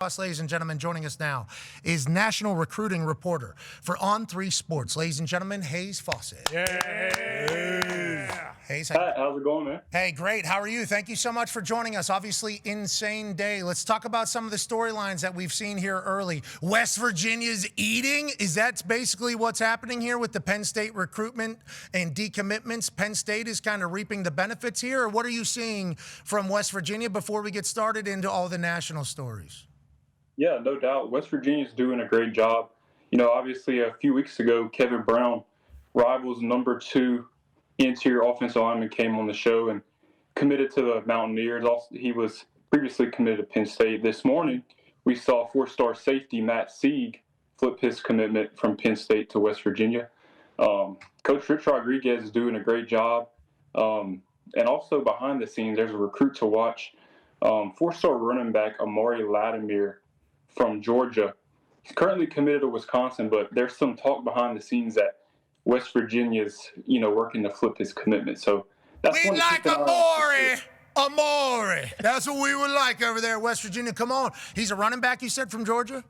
Ladies and gentlemen, joining us now is national recruiting reporter for On3 Sports. Ladies and gentlemen, Hayes Fawcett. Yeah. Hayes, Pat, how's it going, man? Hey, great. How are you? Thank you so much for joining us. Obviously, insane day. Let's talk about some of the storylines that we've seen here early. West Virginia's eating. Is that basically what's happening here with the Penn State recruitment and decommitments? Penn State is kind of reaping the benefits here, or what are you seeing from West Virginia before we get started into all the national stories? Yeah, no doubt. West Virginia's doing a great job. You know, obviously a few weeks ago, Kevin Brown, Rivals #2 interior offensive lineman, came on the show and committed to the Mountaineers. Also, he was previously committed to Penn State. This morning, we saw four-star safety Matt Sieg flip his commitment from Penn State to West Virginia. Coach Rich Rodriguez is doing a great job. And also behind the scenes, there's a recruit to watch. Four-star running back Amari Latimer from Georgia. He's currently committed to Wisconsin, but there's some talk behind the scenes that West Virginia's, working to flip his commitment. So that's we like Amari. That's what we would like over there, West Virginia. Come on. He's a running back, you said, from Georgia?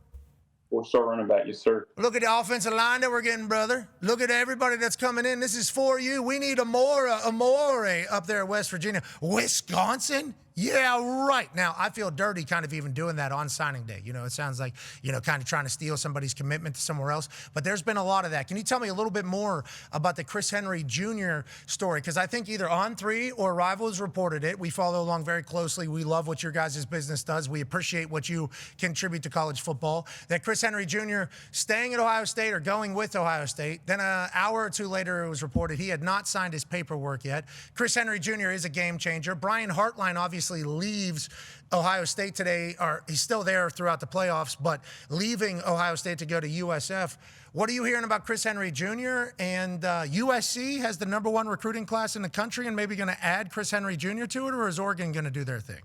Four-star running back, yes, sir. Look at the offensive line that we're getting, brother. Look at everybody that's coming in. This is for you. We need Amari up there at West Virginia. Wisconsin? Yeah, right. Now, I feel dirty kind of even doing that on signing day. It sounds like, kind of trying to steal somebody's commitment to somewhere else. But there's been a lot of that. Can you tell me a little bit more about the Chris Henry Jr. story? Because I think either On3 or Rivals reported it. We follow along very closely. We love what your guys' business does. We appreciate what you contribute to college football. That Chris Henry Jr. staying at Ohio State or going with Ohio State. Then an hour or two later, it was reported he had not signed his paperwork yet. Chris Henry Jr. is a game changer. Brian Hartline obviously leaves Ohio State today, or he's still there throughout the playoffs, but leaving Ohio State to go to USF. What are you hearing about Chris Henry Jr.? And USC has the #1 recruiting class in the country and maybe going to add Chris Henry Jr. to it, or is Oregon going to do their thing?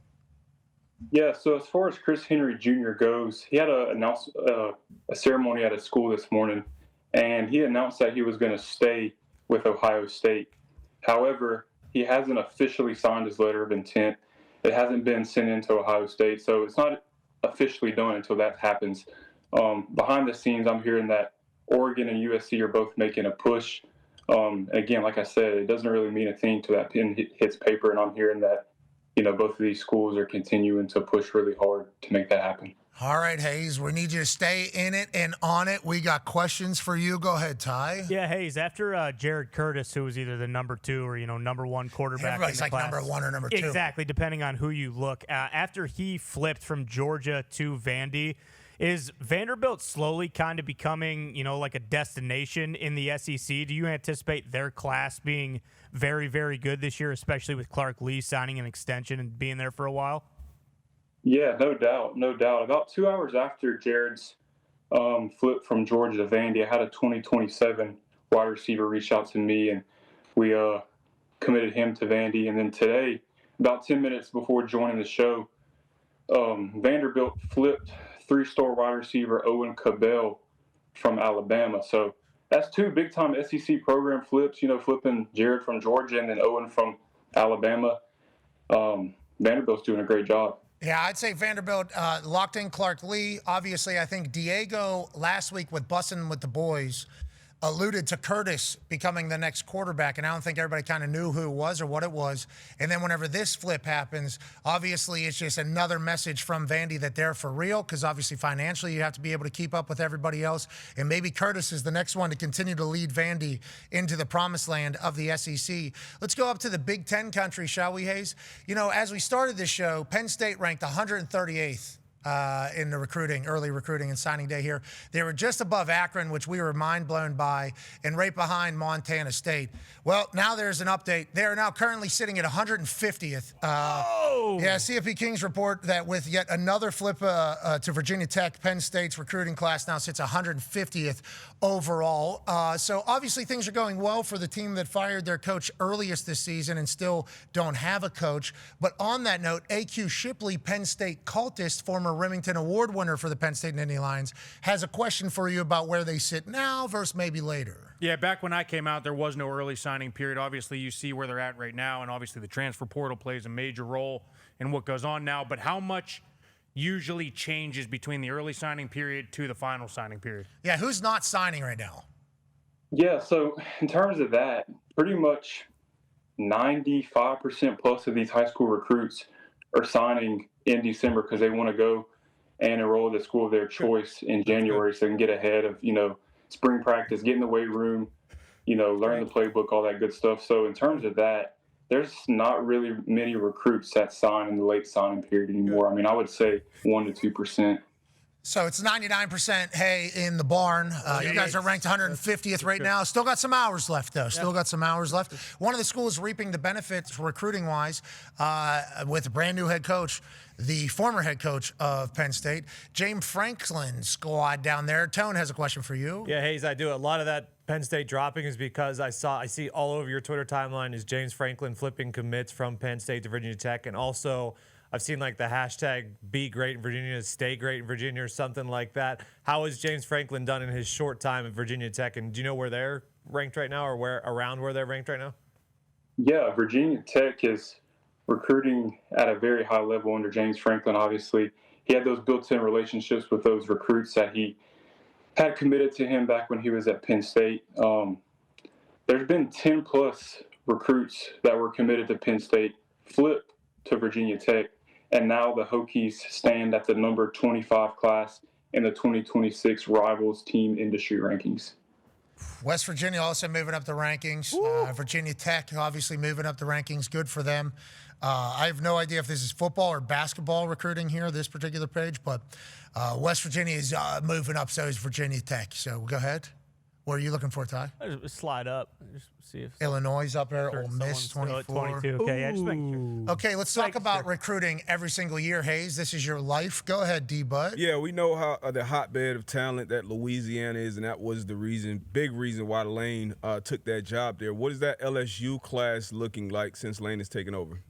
Yeah, so as far as Chris Henry Jr. goes, he had a ceremony at his school this morning, and he announced that he was going to stay with Ohio State. However, he hasn't officially signed his letter of intent. It hasn't been sent into Ohio State, so it's not officially done until that happens. Behind the scenes, I'm hearing that Oregon and USC are both making a push. Again, like I said, it doesn't really mean a thing till that pen hits paper, and I'm hearing that, both of these schools are continuing to push really hard to make that happen. All right, Hayes, we need you to stay in it and on it. We got questions for you. Go ahead, Ty. Yeah, Hayes, after Jared Curtis, who was either the #2 or, #1 quarterback. Everybody's like class, #1 or #2. Exactly, depending on who you look. After he flipped from Georgia to Vandy, is Vanderbilt slowly kind of becoming, like a destination in the SEC? Do you anticipate their class being very, very good this year, especially with Clark Lee signing an extension and being there for a while? Yeah, no doubt. About 2 hours after Jared's flip from Georgia to Vandy, I had a 2027 wide receiver reach out to me, and we committed him to Vandy. And then today, about 10 minutes before joining the show, Vanderbilt flipped 3-star wide receiver Owen Cabell from Alabama. So that's 2 big-time SEC program flips, flipping Jared from Georgia and then Owen from Alabama. Vanderbilt's doing a great job. Yeah, I'd say Vanderbilt locked in Clark Lee. Obviously, I think Diego last week with Bussin' with the Boys alluded to Curtis becoming the next quarterback, and I don't think everybody kind of knew who it was or what it was. And then whenever this flip happens, obviously it's just another message from Vandy that they're for real, because obviously financially you have to be able to keep up with everybody else. And maybe Curtis is the next one to continue to lead Vandy into the promised land of the SEC. Let's go up to the Big Ten country, shall we, Hayes? As we started this show, Penn State ranked 138th. In the early recruiting and signing day here. They were just above Akron, which we were mind blown by, and right behind Montana State. Well, now there's an update. They are now currently sitting at 150th. Yeah, CFP Kings report that with yet another flip to Virginia Tech, Penn State's recruiting class now sits 150th overall. So obviously things are going well for the team that fired their coach earliest this season and still don't have a coach. But on that note, A.Q. Shipley, Penn State cultist, former Remington Award winner for the Penn State and Nittany Lions, has a question for you about where they sit now versus maybe later. Yeah, back when I came out, there was no early signing period. Obviously, you see where they're at right now, and obviously the transfer portal plays a major role in what goes on now. But how much usually changes between the early signing period to the final signing period? Yeah, who's not signing right now? Yeah, so in terms of that, pretty much 95% plus of these high school recruits are signing in December because they want to go and enroll at the school of their choice in January so they can get ahead of, spring practice, get in the weight room, learn the playbook, all that good stuff. So in terms of that, there's not really many recruits that sign in the late signing period anymore. I mean, I would say 1% to 2%. So it's 99% hay in the barn. You guys are ranked 150th right now. Still got some hours left, though. Still got some hours left. One of the schools reaping the benefits recruiting-wise with a brand-new head coach, the former head coach of Penn State, James Franklin's squad down there. Tone has a question for you. Yeah, Hayes, I do. A lot of that Penn State dropping is because I see all over your Twitter timeline is James Franklin flipping commits from Penn State to Virginia Tech, and also I've seen like the hashtag be great in Virginia, stay great in Virginia or something like that. How has James Franklin done in his short time at Virginia Tech? And do you know where they're ranked right now or where they're ranked right now? Yeah, Virginia Tech is recruiting at a very high level under James Franklin. Obviously, he had those built-in relationships with those recruits that he had committed to him back when he was at Penn State. There's been 10-plus recruits that were committed to Penn State, flipped to Virginia Tech, and now the Hokies stand at the number 25 class in the 2026 Rivals Team Industry Rankings. West Virginia also moving up the rankings. Virginia Tech obviously moving up the rankings. Good for them. I have no idea if this is football or basketball recruiting here, this particular page, but West Virginia is moving up, so is Virginia Tech. So go ahead. What are you looking for, Ty? Just slide up. Just see if Illinois is up there. Ole Miss, 24. 22. Okay, yeah, just making sure. Okay, let's talk about recruiting every single year. Hayes, this is your life. Go ahead, D-Bud. Yeah, we know how the hotbed of talent that Louisiana is, and that was the big reason why Lane took that job there. What is that LSU class looking like since Lane has taken over?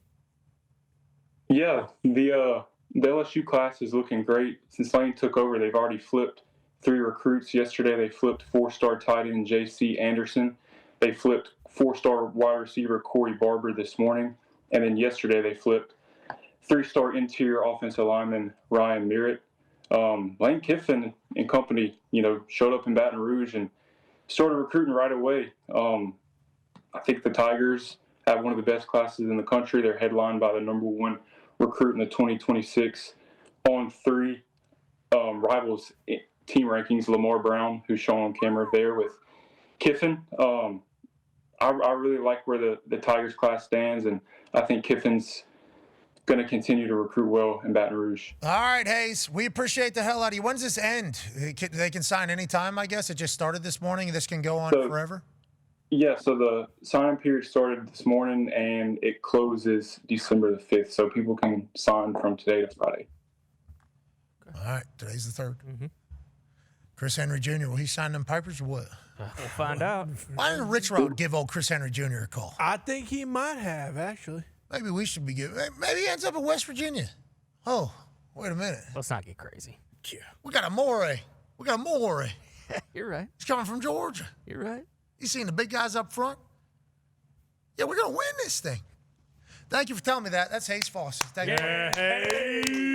Yeah, the LSU class is looking great. Since Lane took over, they've already flipped 3 recruits. Yesterday, they flipped 4-star tight end J.C. Anderson. They flipped 4-star wide receiver Corey Barber this morning. And then yesterday, they flipped 3-star interior offensive lineman Ryan Merritt. Lane Kiffin and company, showed up in Baton Rouge and started recruiting right away. I think the Tigers have one of the best classes in the country. They're headlined by the number 1 recruit in the 2026 On3 Rivals team rankings, Lamar Brown, who's shown on camera there with Kiffin. I really like where the Tigers class stands, and I think Kiffin's going to continue to recruit well in Baton Rouge. All right, Hayes, we appreciate the hell out of you. When's this end? They can sign anytime, I guess. It just started this morning. This can go on forever? Yeah, so the sign-in period started this morning, and it closes December the 5th, so people can sign from today to Friday. All right, today's the 3rd. Mm-hmm. Chris Henry Jr., will he sign them papers or what? We'll find out. Why didn't Rich Rod give old Chris Henry Jr. a call? I think he might have, actually. Maybe we should be giving. Maybe he ends up in West Virginia. Oh, wait a minute. Let's not get crazy. Yeah. We got a Morey. You're right. He's coming from Georgia. You're right. You seen the big guys up front? Yeah, we're going to win this thing. Thank you for telling me that. That's Hayes Fawcett. Thank you.